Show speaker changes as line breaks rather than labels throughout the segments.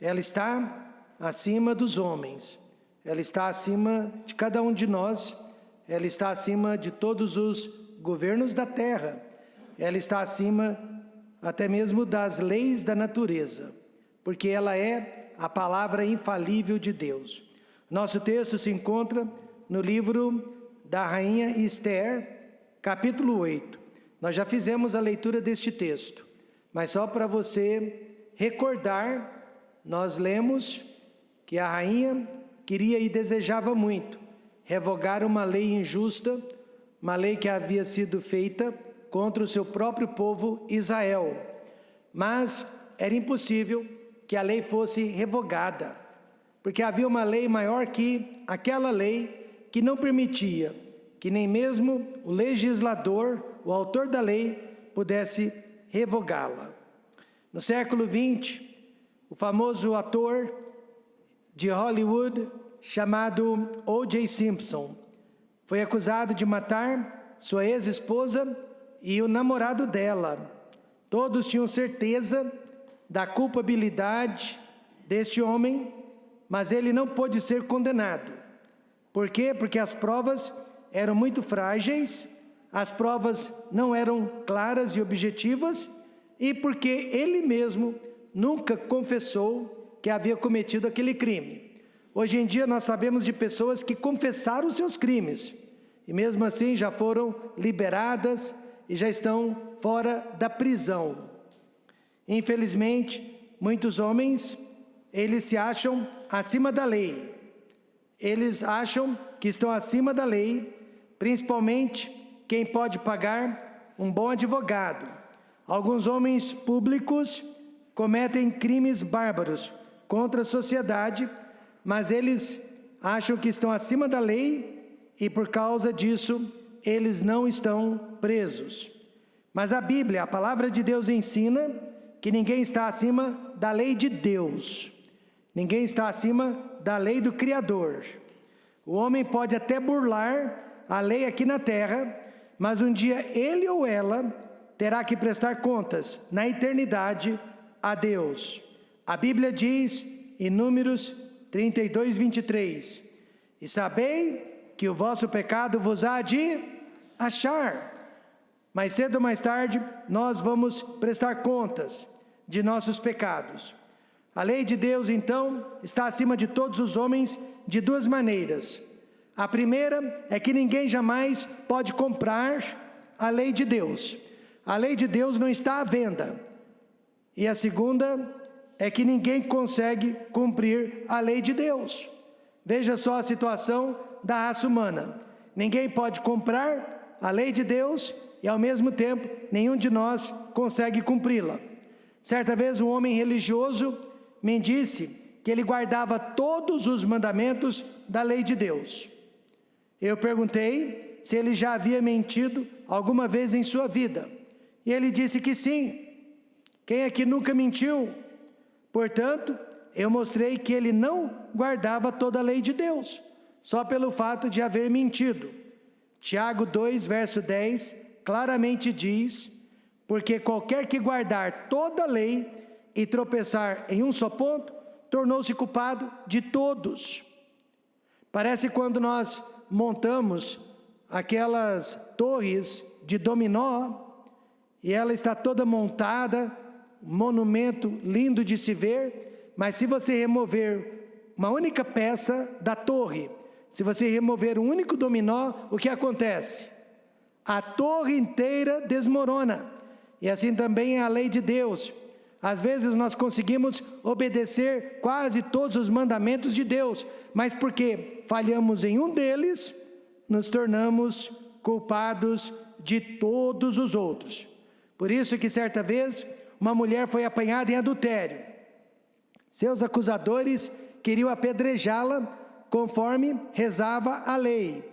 ela está acima dos homens, ela está acima de cada um de nós, ela está acima de todos os governos da terra, ela está acima até mesmo das leis da natureza, porque ela é a palavra infalível de Deus. Nosso texto se encontra no livro da rainha Esther, capítulo 8. Nós já fizemos a leitura deste texto, mas só para você recordar, nós lemos que a rainha queria e desejava muito revogar uma lei injusta, uma lei que havia sido feita contra o seu próprio povo Israel. Mas era impossível que a lei fosse revogada, porque havia uma lei maior que aquela lei que não permitia que nem mesmo o legislador, o autor da lei, pudesse revogá-la. No século XX, o famoso ator de Hollywood chamado O.J. Simpson foi acusado de matar sua ex-esposa e o namorado dela. Todos tinham certeza da culpabilidade deste homem, mas ele não pôde ser condenado. Por quê? Porque as provas eram muito frágeis, as provas não eram claras e objetivas, e porque ele mesmo nunca confessou que havia cometido aquele crime. Hoje em dia nós sabemos de pessoas que confessaram os seus crimes, e mesmo assim já foram liberadas e já estão fora da prisão. Infelizmente, muitos homens, eles se acham acima da lei. Eles acham que estão acima da lei, principalmente quem pode pagar um bom advogado. Alguns homens públicos cometem crimes bárbaros contra a sociedade, mas eles acham que estão acima da lei e por causa disso eles não estão presos. Mas a Bíblia, a palavra de Deus ensina que ninguém está acima da lei de Deus. Ninguém está acima da lei do Criador. O homem pode até burlar a lei aqui na terra, mas um dia ele ou ela terá que prestar contas na eternidade a Deus. A Bíblia diz em Números 32, 23: e sabei que o vosso pecado vos há de achar. Mais cedo ou mais tarde, nós vamos prestar contas de nossos pecados. A lei de Deus, então, está acima de todos os homens de duas maneiras. A primeira é que ninguém jamais pode comprar a lei de Deus. A lei de Deus não está à venda. E a segunda é que ninguém consegue cumprir a lei de Deus. Veja só a situação da raça humana. Ninguém pode comprar a lei de Deus e, ao mesmo tempo, nenhum de nós consegue cumpri-la. Certa vez, um homem religioso me disse que ele guardava todos os mandamentos da lei de Deus. Eu perguntei se ele já havia mentido alguma vez em sua vida. E ele disse que sim. Quem é que nunca mentiu? Portanto, eu mostrei que ele não guardava toda a lei de Deus, só pelo fato de haver mentido. Tiago 2, verso 10, claramente diz: porque qualquer que guardar toda a lei e tropeçar em um só ponto, tornou-se culpado de todos. Parece quando nós montamos aquelas torres de dominó, e ela está toda montada, um monumento lindo de se ver, mas se você remover uma única peça da torre, se você remover um único dominó, o que acontece? A torre inteira desmorona. E assim também é a lei de Deus. Às vezes nós conseguimos obedecer quase todos os mandamentos de Deus, mas porque falhamos em um deles, nos tornamos culpados de todos os outros. Por isso que certa vez uma mulher foi apanhada em adultério. Seus acusadores queriam apedrejá-la conforme rezava a lei.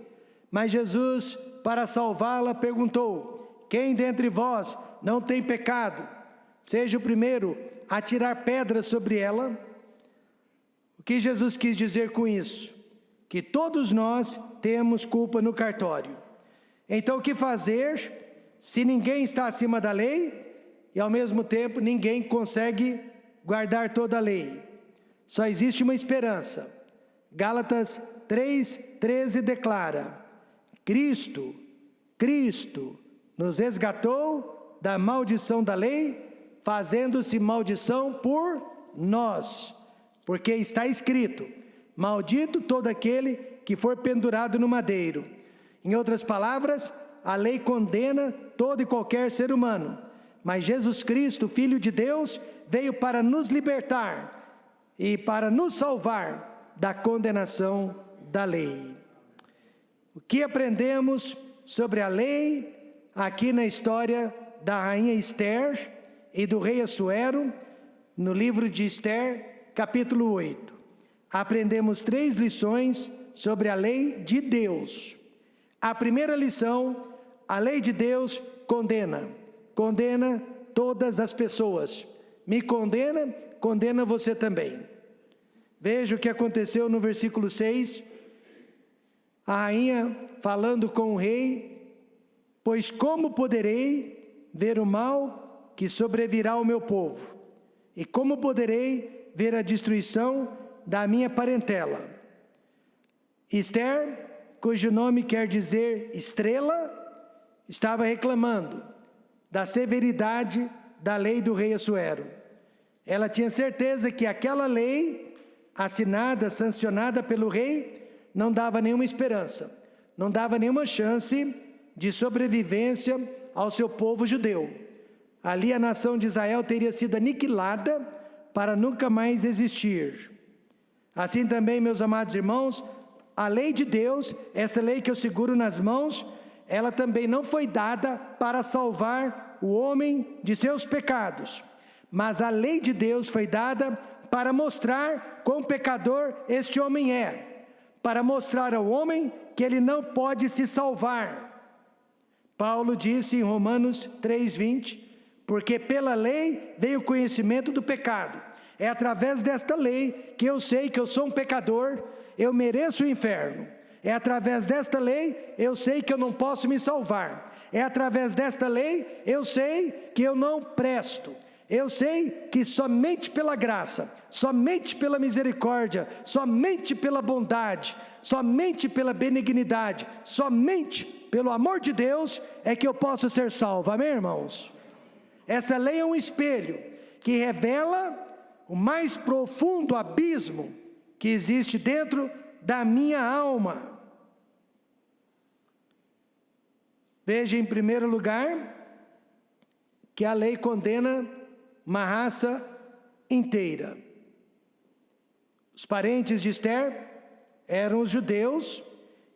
Mas Jesus, para salvá-la, perguntou: quem dentre vós não tem pecado, seja o primeiro a tirar pedras sobre ela. O que Jesus quis dizer com isso? Que todos nós temos culpa no cartório. Então o que fazer se ninguém está acima da lei e ao mesmo tempo ninguém consegue guardar toda a lei? só existe uma esperança. Gálatas 3:13 declara: Cristo nos resgatou da maldição da lei, fazendo-se maldição por nós. Porque está escrito: maldito todo aquele que for pendurado no madeiro. Em outras palavras, a lei condena todo e qualquer ser humano. Mas Jesus Cristo, Filho de Deus, veio para nos libertar e para nos salvar da condenação da lei. O que aprendemos sobre a lei aqui na história da rainha Esther e do rei Assuero, no livro de Esther, capítulo 8. Aprendemos 3 lições sobre a lei de Deus. A primeira lição: a lei de Deus condena todas as pessoas. Me condena você também. Veja o que aconteceu no versículo 6, a rainha falando com o rei: pois como poderei ver o mal que sobrevirá ao meu povo? E como poderei ver a destruição da minha parentela? Esther, cujo nome quer dizer estrela, estava reclamando da severidade da lei do rei Assuero. Ela tinha certeza que aquela lei, assinada, sancionada pelo rei, não dava nenhuma esperança, não dava nenhuma chance de sobrevivência ao seu povo judeu. Ali a nação de Israel teria sido aniquilada para nunca mais existir. Assim também, meus amados irmãos, a lei de Deus, essa lei que eu seguro nas mãos, ela também não foi dada para salvar o homem de seus pecados, mas a lei de Deus foi dada para mostrar quão pecador este homem é, para mostrar ao homem que ele não pode se salvar. Paulo disse em Romanos 3:20, porque pela lei veio o conhecimento do pecado. É através desta lei que eu sei que eu sou um pecador, eu mereço o inferno. É através desta lei eu sei que eu não posso me salvar. É através desta lei eu sei que eu não presto. Eu sei que somente pela graça, somente pela misericórdia, somente pela bondade, somente pela benignidade, somente pelo amor de Deus é que eu posso ser salvo. Amém, irmãos? Essa lei é um espelho que revela o mais profundo abismo que existe dentro da minha alma. Veja, em primeiro lugar, que a lei condena uma raça inteira. Os parentes de Esther eram os judeus,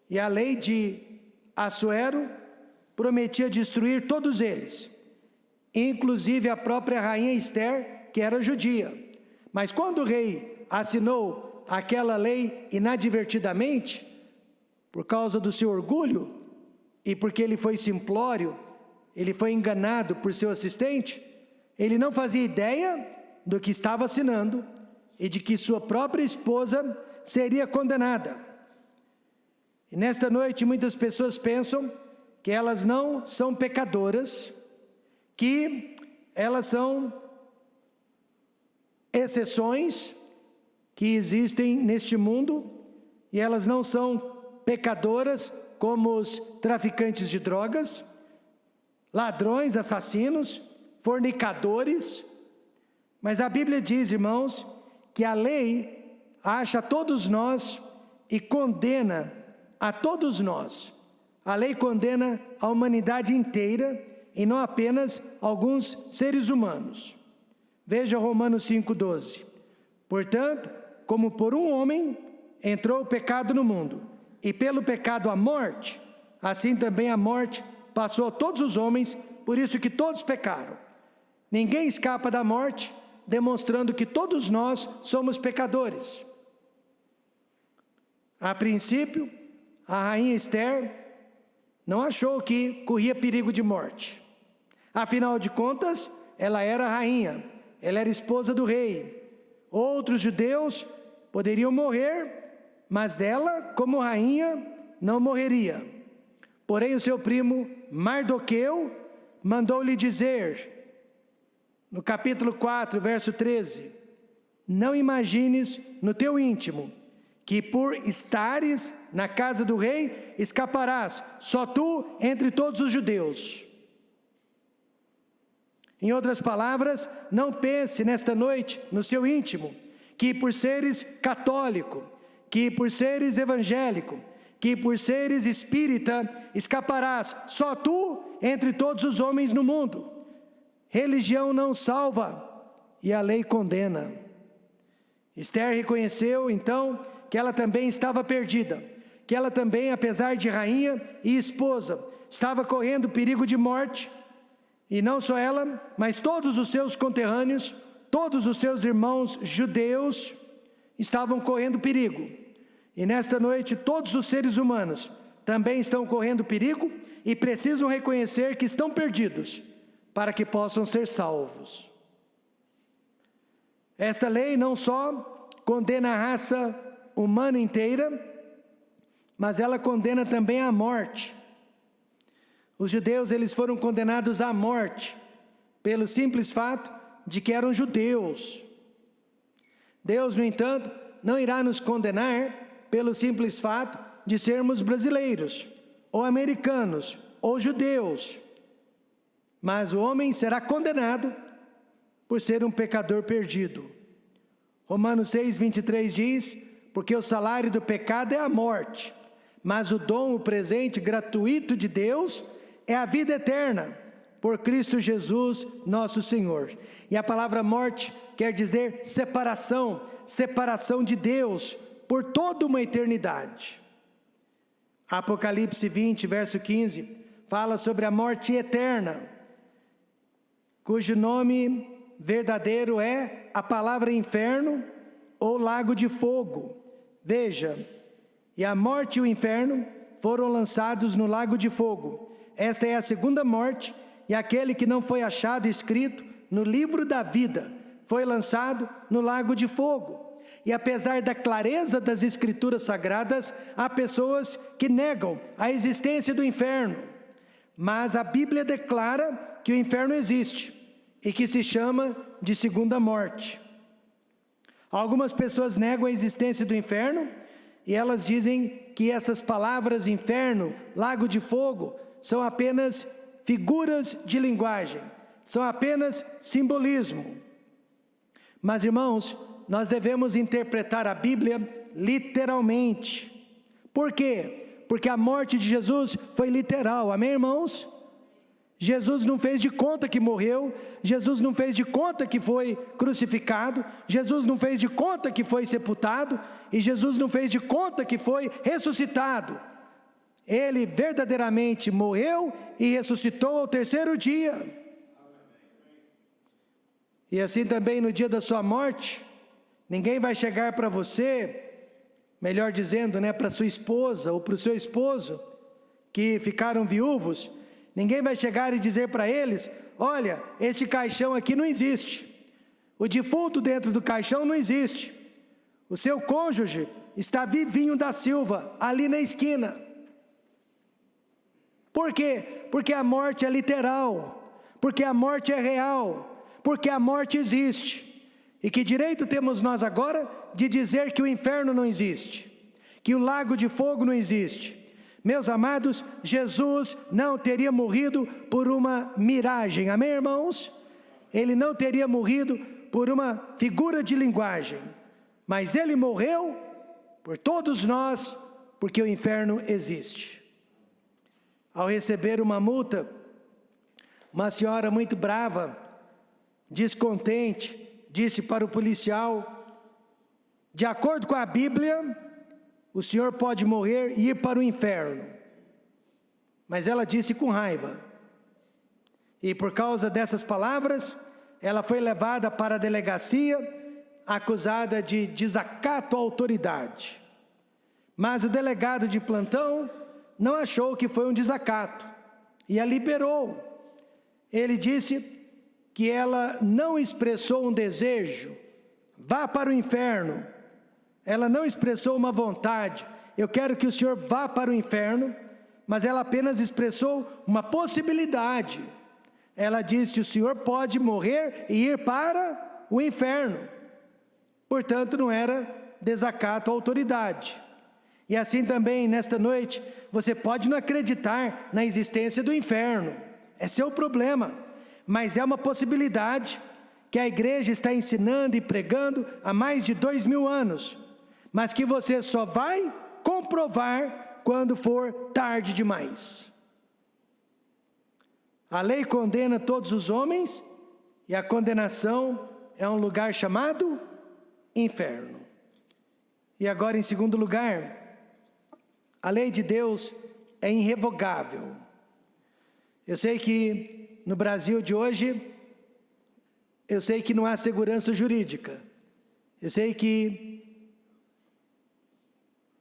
e a lei de Assuero prometia destruir todos eles, inclusive a própria rainha Esther, que era judia. Mas quando o rei assinou aquela lei inadvertidamente, por causa do seu orgulho, e porque ele foi simplório, ele foi enganado por seu assistente, ele não fazia ideia do que estava assinando e de que sua própria esposa seria condenada. E nesta noite muitas pessoas pensam que elas não são pecadoras, que elas são exceções que existem neste mundo, e elas não são pecadoras como os traficantes de drogas, ladrões, assassinos, fornicadores. Mas a Bíblia diz, irmãos, que a lei acha todos nós e condena a todos nós. A lei condena a humanidade inteira e não apenas alguns seres humanos. Veja Romanos 5:12. Portanto, como por um homem entrou o pecado no mundo, e pelo pecado a morte, assim também a morte passou a todos os homens, por isso que todos pecaram. Ninguém escapa da morte, demonstrando que todos nós somos pecadores. A princípio, a rainha Esther não achou que corria perigo de morte. Afinal de contas, ela era rainha, ela era esposa do rei. Outros judeus poderiam morrer, mas ela, como rainha, não morreria. Porém, o seu primo Mardoqueu mandou-lhe dizer, no capítulo 4, verso 13, não imagines no teu íntimo, que por estares na casa do rei, escaparás, só tu entre todos os judeus. Em outras palavras, não pense nesta noite, no seu íntimo, que por seres católico, que por seres evangélico, que por seres espírita, escaparás, só tu entre todos os homens no mundo. Religião não salva, e a lei condena. Esther reconheceu, então, que ela também estava perdida, que ela também, apesar de rainha e esposa, estava correndo perigo de morte, e não só ela, mas todos os seus conterrâneos, todos os seus irmãos judeus, estavam correndo perigo. E nesta noite, todos os seres humanos também estão correndo perigo e precisam reconhecer que estão perdidos, para que possam ser salvos. Esta lei não só condena a raça humana inteira, mas ela condena também a morte. Os judeus, eles foram condenados à morte, pelo simples fato de que eram judeus. Deus, no entanto, não irá nos condenar pelo simples fato de sermos brasileiros, ou americanos, ou judeus. Mas o homem será condenado por ser um pecador perdido. Romanos 6:23 diz: porque o salário do pecado é a morte, mas o dom, o presente gratuito de Deus é a vida eterna, por Cristo Jesus, nosso Senhor. E a palavra morte quer dizer separação, separação de Deus, por toda uma eternidade. Apocalipse 20, verso 15, fala sobre a morte eterna, cujo nome verdadeiro é a palavra inferno ou lago de fogo. Veja, e a morte e o inferno foram lançados no lago de fogo. Esta é a segunda morte, e aquele que não foi achado escrito no livro da vida foi lançado no lago de fogo. E apesar da clareza das escrituras sagradas, há pessoas que negam a existência do inferno. Mas a Bíblia declara que o inferno existe e que se chama de segunda morte. Algumas pessoas negam a existência do inferno e elas dizem que essas palavras inferno, lago de fogo, são apenas figuras de linguagem, são apenas simbolismo. Mas, irmãos, nós devemos interpretar a Bíblia literalmente. Por quê? Porque a morte de Jesus foi literal, amém, irmãos? Jesus não fez de conta que morreu, Jesus não fez de conta que foi crucificado, Jesus não fez de conta que foi sepultado, e Jesus não fez de conta que foi ressuscitado. Ele verdadeiramente morreu e ressuscitou ao terceiro dia. E assim também no dia da sua morte, ninguém vai chegar para você, melhor dizendo, para sua esposa ou para o seu esposo, que ficaram viúvos, ninguém vai chegar e dizer para eles: olha, este caixão aqui não existe, o defunto dentro do caixão não existe, o seu cônjuge está vivinho da Silva, ali na esquina. Por quê? Porque a morte é literal, porque a morte é real, porque a morte existe. E que direito temos nós agora de dizer que o inferno não existe, que o lago de fogo não existe? Meus amados, Jesus não teria morrido por uma miragem, amém, irmãos? Ele não teria morrido por uma figura de linguagem, mas ele morreu por todos nós, porque o inferno existe. Ao receber uma multa, uma senhora muito brava, descontente, disse para o policial: de acordo com a Bíblia, o senhor pode morrer e ir para o inferno. Mas ela disse com raiva. E por causa dessas palavras, ela foi levada para a delegacia, acusada de desacato à autoridade. Mas o delegado de plantão não achou que foi um desacato e a liberou. Ele disse que ela não expressou um desejo, vá para o inferno. Ela não expressou uma vontade, eu quero que o senhor vá para o inferno, mas ela apenas expressou uma possibilidade. Ela disse: o senhor pode morrer e ir para o inferno. Portanto, não era desacato à autoridade. E assim também, nesta noite, você pode não acreditar na existência do inferno. É seu problema, mas é uma possibilidade que a igreja está ensinando e pregando há mais de 2000 anos, mas que você só vai comprovar quando for tarde demais. A lei condena todos os homens e a condenação é um lugar chamado inferno. E agora, em segundo lugar, a lei de Deus é irrevogável. Eu sei que no Brasil de hoje, eu sei que não há segurança jurídica. Eu sei que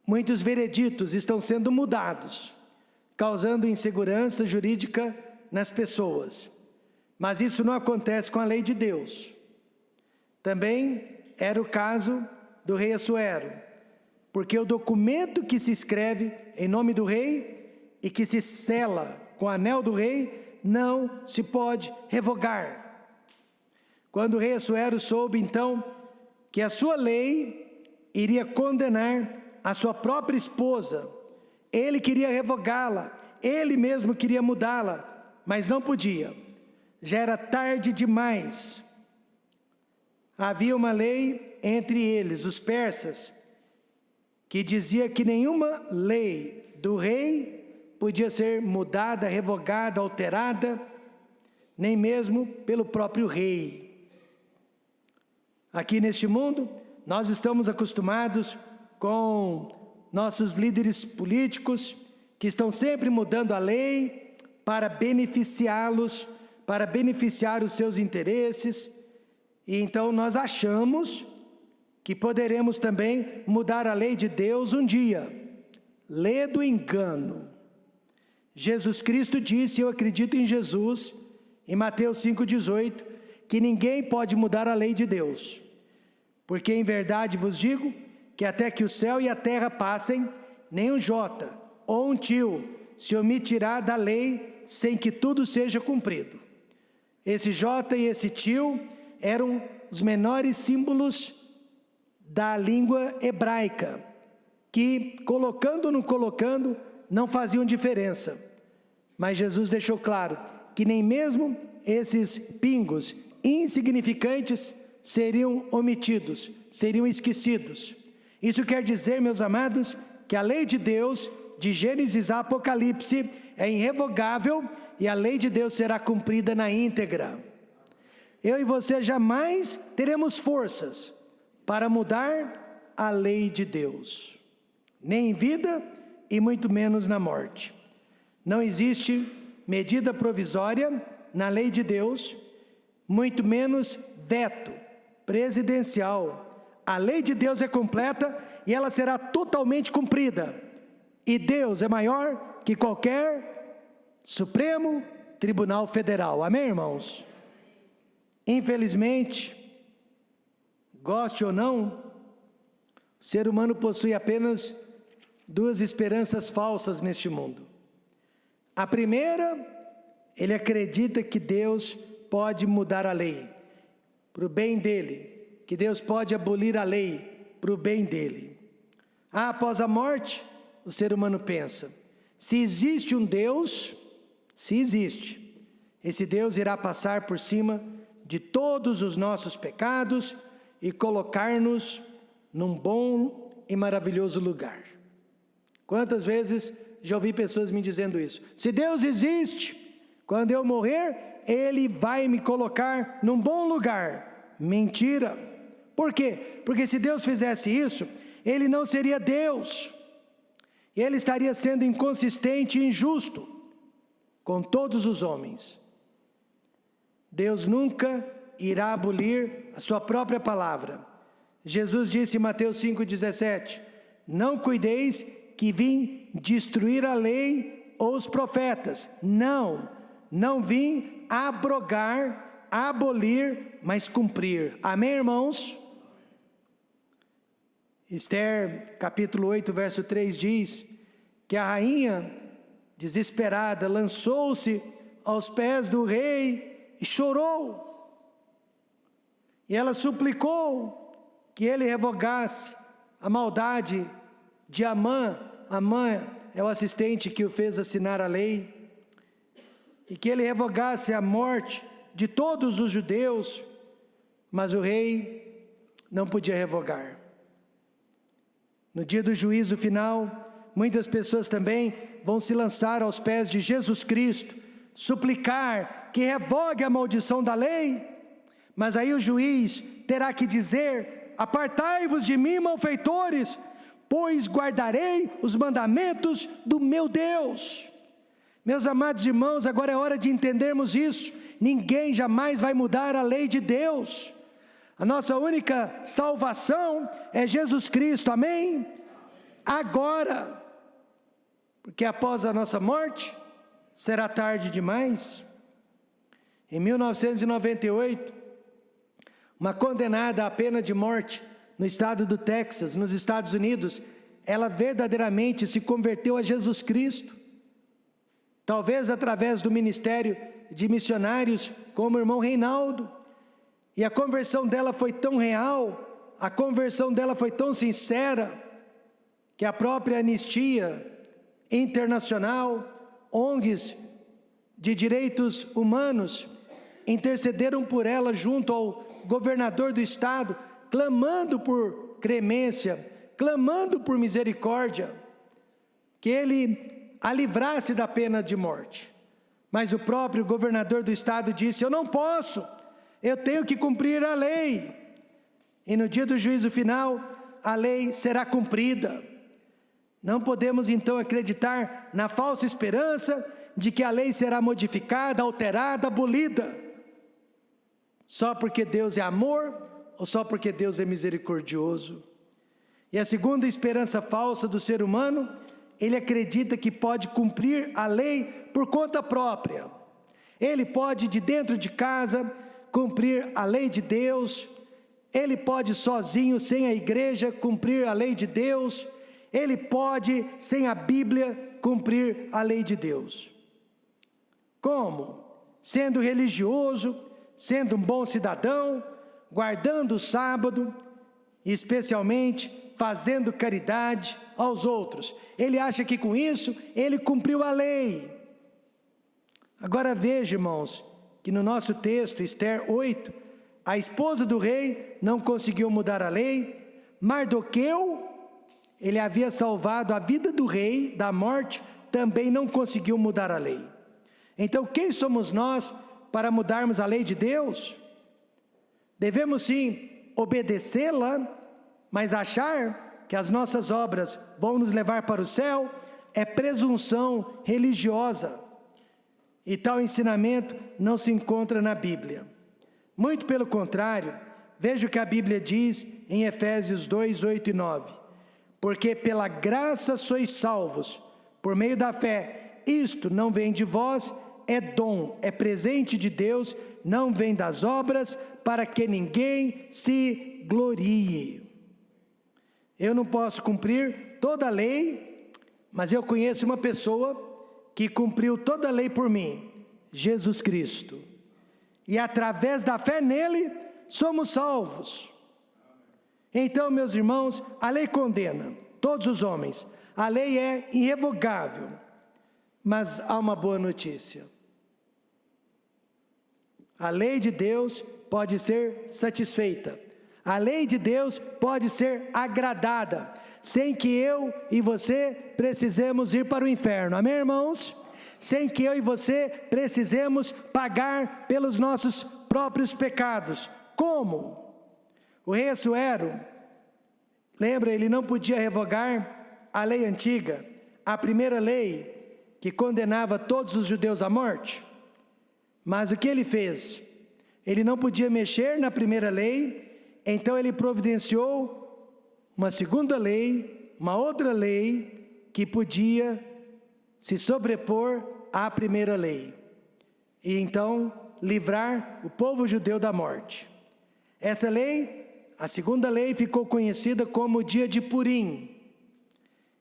muitos vereditos estão sendo mudados, causando insegurança jurídica nas pessoas. Mas isso não acontece com a lei de Deus. Também era o caso do rei Assuero, porque o documento que se escreve em nome do rei e que se sela com o anel do rei não se pode revogar. Quando o rei Assuero soube então que a sua lei iria condenar a sua própria esposa, ele queria revogá-la, ele mesmo queria mudá-la, mas não podia, já era tarde demais. Havia uma lei entre eles, os persas, que dizia que nenhuma lei do rei podia ser mudada, revogada, alterada, nem mesmo pelo próprio rei. Aqui neste mundo, nós estamos acostumados com nossos líderes políticos, que estão sempre mudando a lei para beneficiá-los, para beneficiar os seus interesses. E então nós achamos que poderemos também mudar a lei de Deus um dia. Lê do engano. Jesus Cristo disse, eu acredito em Jesus, em Mateus 5,18, que ninguém pode mudar a lei de Deus. Porque em verdade vos digo, que até que o céu e a terra passem, nem um jota ou um tio se omitirá da lei, sem que tudo seja cumprido. Esse jota e esse tio eram os menores símbolos da língua hebraica, que colocando ou não colocando, não faziam diferença. Mas Jesus deixou claro que nem mesmo esses pingos insignificantes seriam omitidos, seriam esquecidos. Isso quer dizer, meus amados, que a lei de Deus, de Gênesis a Apocalipse, é irrevogável e a lei de Deus será cumprida na íntegra. Eu e você jamais teremos forças para mudar a lei de Deus, nem em vida e muito menos na morte. Não existe medida provisória na lei de Deus, muito menos veto presidencial. A lei de Deus é completa e ela será totalmente cumprida. E Deus é maior que qualquer Supremo Tribunal Federal. Amém, irmãos? Infelizmente, goste ou não, o ser humano possui apenas duas esperanças falsas neste mundo. A primeira, ele acredita que Deus pode mudar a lei para o bem dele, que Deus pode abolir a lei para o bem dele. Após a morte, o ser humano pensa, se existe um Deus, se existe, esse Deus irá passar por cima de todos os nossos pecados e colocar-nos num bom e maravilhoso lugar. Quantas vezes já ouvi pessoas me dizendo isso? Se Deus existe, quando eu morrer, Ele vai me colocar num bom lugar. Mentira! Por quê? Porque se Deus fizesse isso, Ele não seria Deus. Ele estaria sendo inconsistente e injusto com todos os homens. Deus nunca irá abolir a sua própria palavra. Jesus disse em Mateus 5,17, não cuideis que vim destruir a lei ou os profetas. Não vim abrogar, abolir, mas cumprir. Amém, irmãos? Esther, capítulo 8, verso 3 diz que a rainha, desesperada, lançou-se aos pés do rei e chorou. E ela suplicou que ele revogasse a maldade de Amã. Amã é o assistente que o fez assinar a lei. E que ele revogasse a morte de todos os judeus, mas o rei não podia revogar. No dia do juízo final, muitas pessoas também vão se lançar aos pés de Jesus Cristo, suplicar que revogue a maldição da lei, mas aí o juiz terá que dizer: apartai-vos de mim, malfeitores, pois guardarei os mandamentos do meu Deus. Meus amados irmãos, agora é hora de entendermos isso. Ninguém jamais vai mudar a lei de Deus. A nossa única salvação é Jesus Cristo, amém? Agora, porque após a nossa morte, será tarde demais. Em 1998, uma condenada à pena de morte no estado do Texas, nos Estados Unidos, ela verdadeiramente se converteu a Jesus Cristo. Talvez através do ministério de missionários como o irmão Reinaldo. E a conversão dela foi tão real, a conversão dela foi tão sincera, que a própria Anistia Internacional, ONGs de direitos humanos, intercederam por ela junto ao governador do estado, clamando por clemência, clamando por misericórdia, que ele a livrasse da pena de morte. Mas o próprio governador do estado disse: eu não posso, eu tenho que cumprir a lei. E no dia do juízo final, a lei será cumprida. Não podemos então acreditar na falsa esperança de que a lei será modificada, alterada, abolida, só porque Deus é amor ou só porque Deus é misericordioso. E a segunda esperança falsa do ser humano, ele acredita que pode cumprir a lei por conta própria. Ele pode, de dentro de casa, cumprir a lei de Deus. Ele pode sozinho, sem a igreja, cumprir a lei de Deus. Ele pode, sem a Bíblia, cumprir a lei de Deus. Como? Sendo religioso, sendo um bom cidadão, guardando o sábado, e especialmente fazendo caridade aos outros. Ele acha que com isso ele cumpriu a lei. Agora veja, irmãos, que no nosso texto, Ester 8, a esposa do rei não conseguiu mudar a lei. Mardoqueu, ele havia salvado a vida do rei da morte, também não conseguiu mudar a lei. Então quem somos nós para mudarmos a lei de Deus? Devemos sim obedecê-la, mas achar que as nossas obras vão nos levar para o céu é presunção religiosa. E tal ensinamento não se encontra na Bíblia. Muito pelo contrário, veja o que a Bíblia diz em Efésios 2, 8 e 9. Porque pela graça sois salvos, por meio da fé. Isto não vem de vós, é dom, é presente de Deus, não vem das obras, para que ninguém se glorie. Eu não posso cumprir toda a lei, mas eu conheço uma pessoa que cumpriu toda a lei por mim, Jesus Cristo. E através da fé nele, somos salvos. Então, meus irmãos, a lei condena todos os homens. A lei é irrevogável. Mas há uma boa notícia. A lei de Deus pode ser satisfeita. A lei de Deus pode ser agradada, sem que eu e você precisemos ir para o inferno. Amém, irmãos? Sem que eu e você precisemos pagar pelos nossos próprios pecados. Como? O rei Assuero, lembra, ele não podia revogar a lei antiga, a primeira lei que condenava todos os judeus à morte. Mas o que ele fez? Ele não podia mexer na primeira lei, então ele providenciou uma segunda lei, uma outra lei, que podia se sobrepor à primeira lei. E então livrar o povo judeu da morte. Essa lei, a segunda lei, ficou conhecida como o dia de Purim.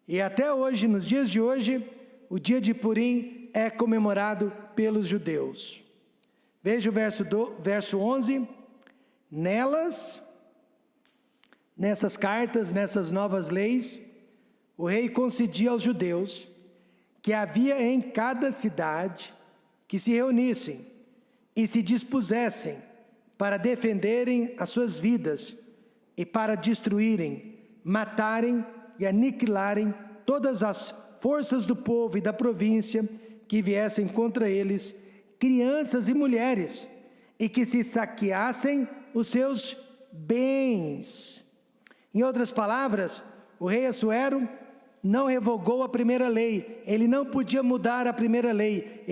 E até hoje, nos dias de hoje, o dia de Purim é comemorado pelos judeus. Veja o verso 11. Nelas nessas cartas, nessas novas leis, o rei concedia aos judeus que havia em cada cidade que se reunissem e se dispusessem para defenderem as suas vidas e para destruírem, matarem e aniquilarem todas as forças do povo e da província que viessem contra eles, crianças e mulheres, e que se saqueassem os seus bens. Em outras palavras, o rei Assuero não revogou a primeira lei, ele não podia mudar a primeira lei,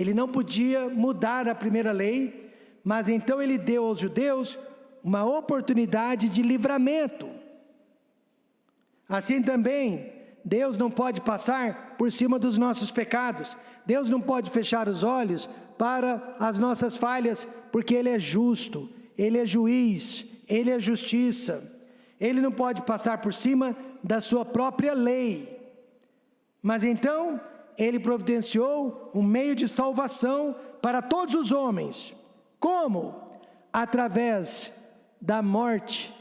mas então ele deu aos judeus uma oportunidade de livramento. Assim também, Deus não pode passar por cima dos nossos pecados, Deus não pode fechar os olhos para as nossas falhas, porque Ele é justo, Ele é juiz, Ele é justiça. Ele não pode passar por cima da sua própria lei. Mas então, Ele providenciou um meio de salvação para todos os homens. Como? Através da morte,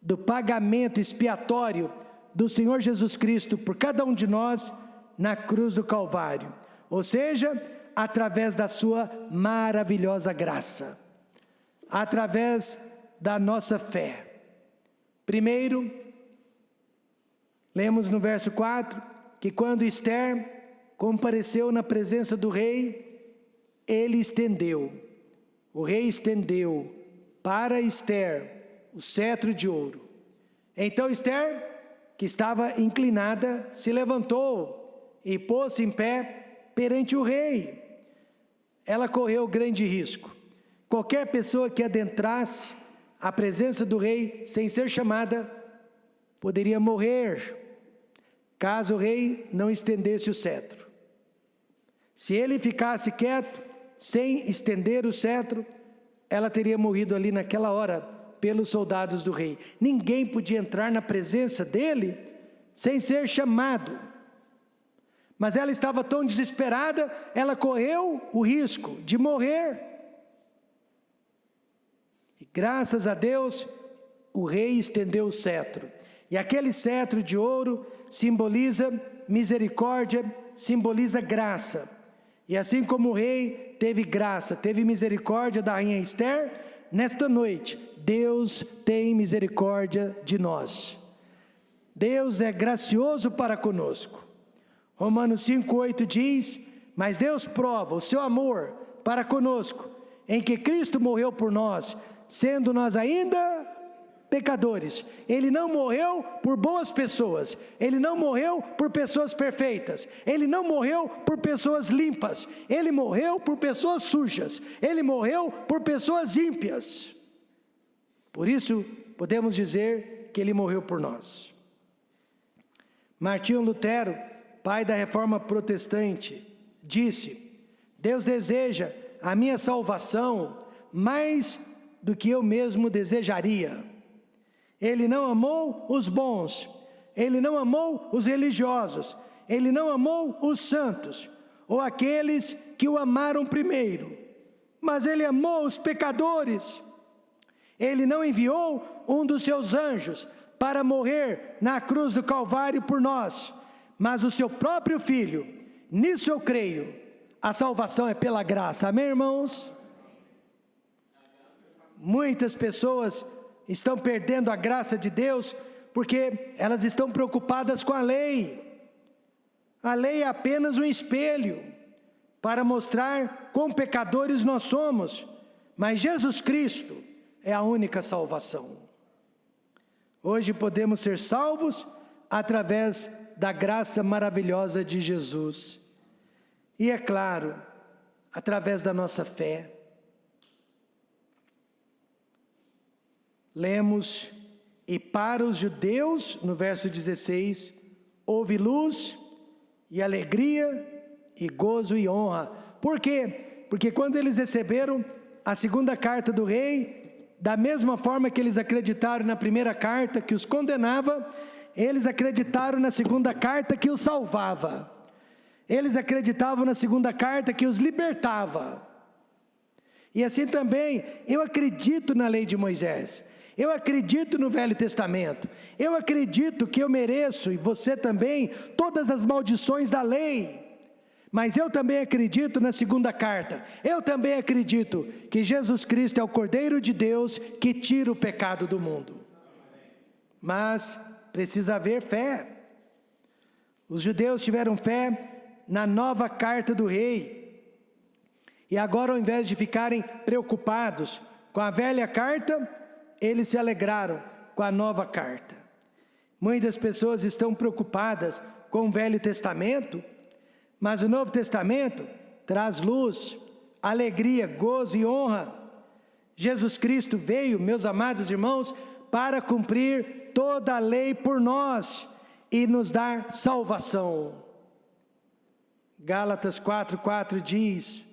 do pagamento expiatório do Senhor Jesus Cristo por cada um de nós na cruz do Calvário. Ou seja, através da sua maravilhosa graça, através da nossa fé. Primeiro, lemos no verso 4, que quando Esther compareceu na presença do rei, o rei estendeu para Esther o cetro de ouro. Então Esther, que estava inclinada, se levantou e pôs-se em pé perante o rei. Ela correu grande risco. Qualquer pessoa que adentrasse a presença do rei sem ser chamada, poderia morrer, caso o rei não estendesse o cetro. Se ele ficasse quieto, sem estender o cetro, ela teria morrido ali naquela hora, pelos soldados do rei. Ninguém podia entrar na presença dele, sem ser chamado. Mas ela estava tão desesperada, ela correu o risco de morrer. E graças a Deus, o rei estendeu o cetro. E aquele cetro de ouro simboliza misericórdia, simboliza graça. E assim como o rei teve graça, teve misericórdia da rainha Esther, nesta noite, Deus tem misericórdia de nós. Deus é gracioso para conosco. Romanos 5:8 diz: mas Deus prova o seu amor para conosco, em que Cristo morreu por nós, sendo nós ainda pecadores. Ele não morreu por boas pessoas, Ele não morreu por pessoas perfeitas, Ele não morreu por pessoas limpas, Ele morreu por pessoas sujas, Ele morreu por pessoas ímpias. Por isso, podemos dizer que Ele morreu por nós. Martinho Lutero, pai da Reforma Protestante, disse: Deus deseja a minha salvação mais do que eu mesmo desejaria. Ele não amou os bons, Ele não amou os religiosos, Ele não amou os santos, ou aqueles que o amaram primeiro, mas Ele amou os pecadores. Ele não enviou um dos seus anjos para morrer na cruz do Calvário por nós, mas o seu próprio Filho. Nisso eu creio. A salvação é pela graça, amém, irmãos? Muitas pessoas estão perdendo a graça de Deus porque elas estão preocupadas com a lei. A lei é apenas um espelho para mostrar quão pecadores nós somos, mas Jesus Cristo é a única salvação. Hoje podemos ser salvos através da graça maravilhosa de Jesus. E é claro, através da nossa fé. Lemos: e para os judeus, no verso 16, houve luz e alegria e gozo e honra. Por quê? Porque quando eles receberam a segunda carta do rei, da mesma forma que eles acreditaram na primeira carta que os condenava, eles acreditaram na segunda carta que os salvava. Eles acreditavam na segunda carta que os libertava. E assim também, eu acredito na lei de Moisés. Eu acredito no Velho Testamento. Eu acredito que eu mereço, e você também, todas as maldições da lei. Mas eu também acredito na segunda carta. Eu também acredito que Jesus Cristo é o Cordeiro de Deus que tira o pecado do mundo. Mas precisa haver fé. Os judeus tiveram fé na nova carta do rei. E agora, ao invés de ficarem preocupados com a velha carta, eles se alegraram com a nova carta. Muitas pessoas estão preocupadas com o Velho Testamento, mas o Novo Testamento traz luz, alegria, gozo e honra. Jesus Cristo veio, meus amados irmãos, para cumprir toda a lei por nós e nos dar salvação. Gálatas 4:4 diz: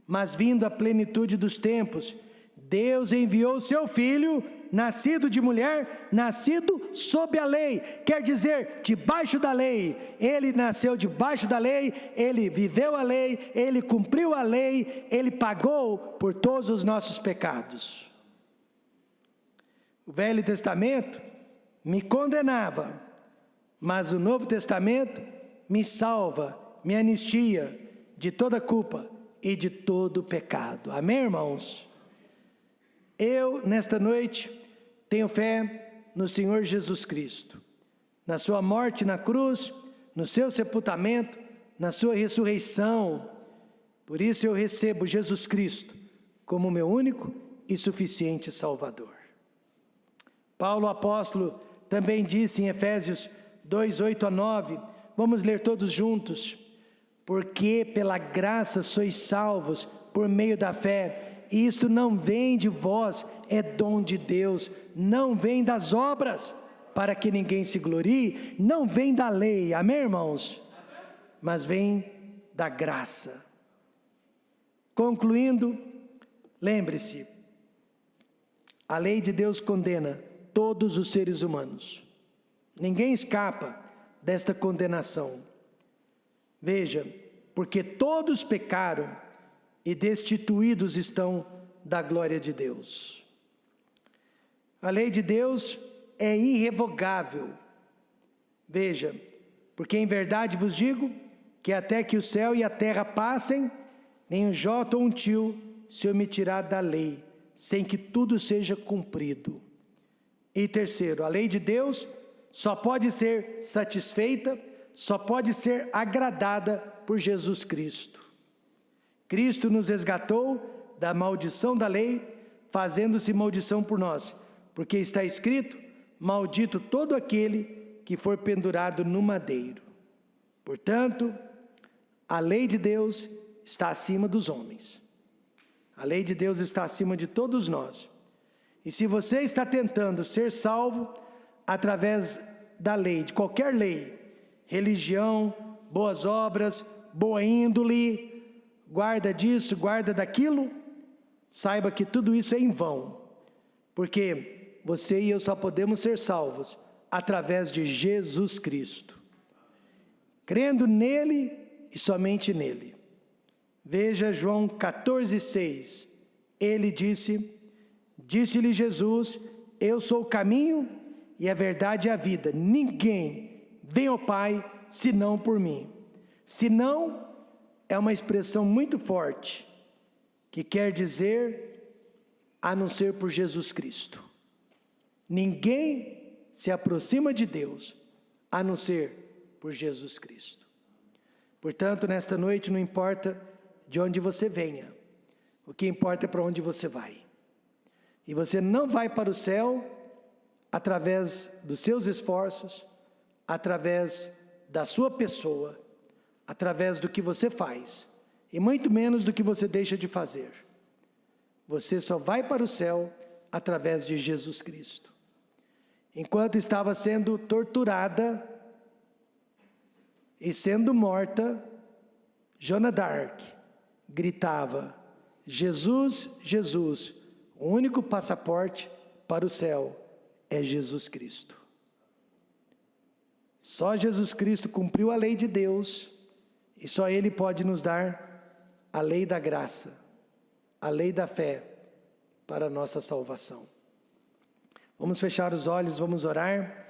mas vindo a plenitude dos tempos, Deus enviou o seu Filho, nascido de mulher, nascido sob a lei, quer dizer, debaixo da lei. Ele nasceu debaixo da lei, ele viveu a lei, ele cumpriu a lei, ele pagou por todos os nossos pecados. O Velho Testamento me condenava, mas o Novo Testamento me salva, me anistia de toda culpa e de todo pecado. Amém, irmãos? Eu, nesta noite, tenho fé no Senhor Jesus Cristo, na sua morte na cruz, no seu sepultamento, na sua ressurreição. Por isso eu recebo Jesus Cristo como meu único e suficiente Salvador. Paulo apóstolo também disse em Efésios 2:8-9, vamos ler todos juntos: porque pela graça sois salvos por meio da fé, e isto não vem de vós, é dom de Deus, não vem das obras, para que ninguém se glorie, não vem da lei, amém, irmãos? Mas vem da graça. Concluindo, lembre-se, a lei de Deus condena todos os seres humanos, ninguém escapa desta condenação. Veja, porque todos pecaram e destituídos estão da glória de Deus. A lei de Deus é irrevogável. Veja, porque em verdade vos digo que até que o céu e a terra passem, nem um jota ou um tio se omitirá da lei, sem que tudo seja cumprido. E terceiro, a lei de Deus só pode ser satisfeita, só pode ser agradada por Jesus Cristo. Cristo nos resgatou da maldição da lei, fazendo-se maldição por nós, porque está escrito: maldito todo aquele que for pendurado no madeiro. Portanto, a lei de Deus está acima dos homens. A lei de Deus está acima de todos nós. E se você está tentando ser salvo através da lei, de qualquer lei, religião, boas obras, boa índole, guarda disso, guarda daquilo, saiba que tudo isso é em vão, porque você e eu só podemos ser salvos através de Jesus Cristo, crendo nele e somente nele. Veja João 14:6, ele disse-lhe Jesus: eu sou o caminho e a verdade e a vida, ninguém vem ao Pai senão por mim. Senão é uma expressão muito forte, que quer dizer, a não ser por Jesus Cristo. Ninguém se aproxima de Deus, a não ser por Jesus Cristo. Portanto, nesta noite, não importa de onde você venha, o que importa é para onde você vai. E você não vai para o céu através dos seus esforços, através da sua pessoa, através do que você faz, e muito menos do que você deixa de fazer. Você só vai para o céu através de Jesus Cristo. Enquanto estava sendo torturada e sendo morta, Joana d'Arc gritava: Jesus, Jesus, o único passaporte para o céu é Jesus Cristo. Só Jesus Cristo cumpriu a lei de Deus, e só Ele pode nos dar a lei da graça, a lei da fé para a nossa salvação. Vamos fechar os olhos, vamos orar.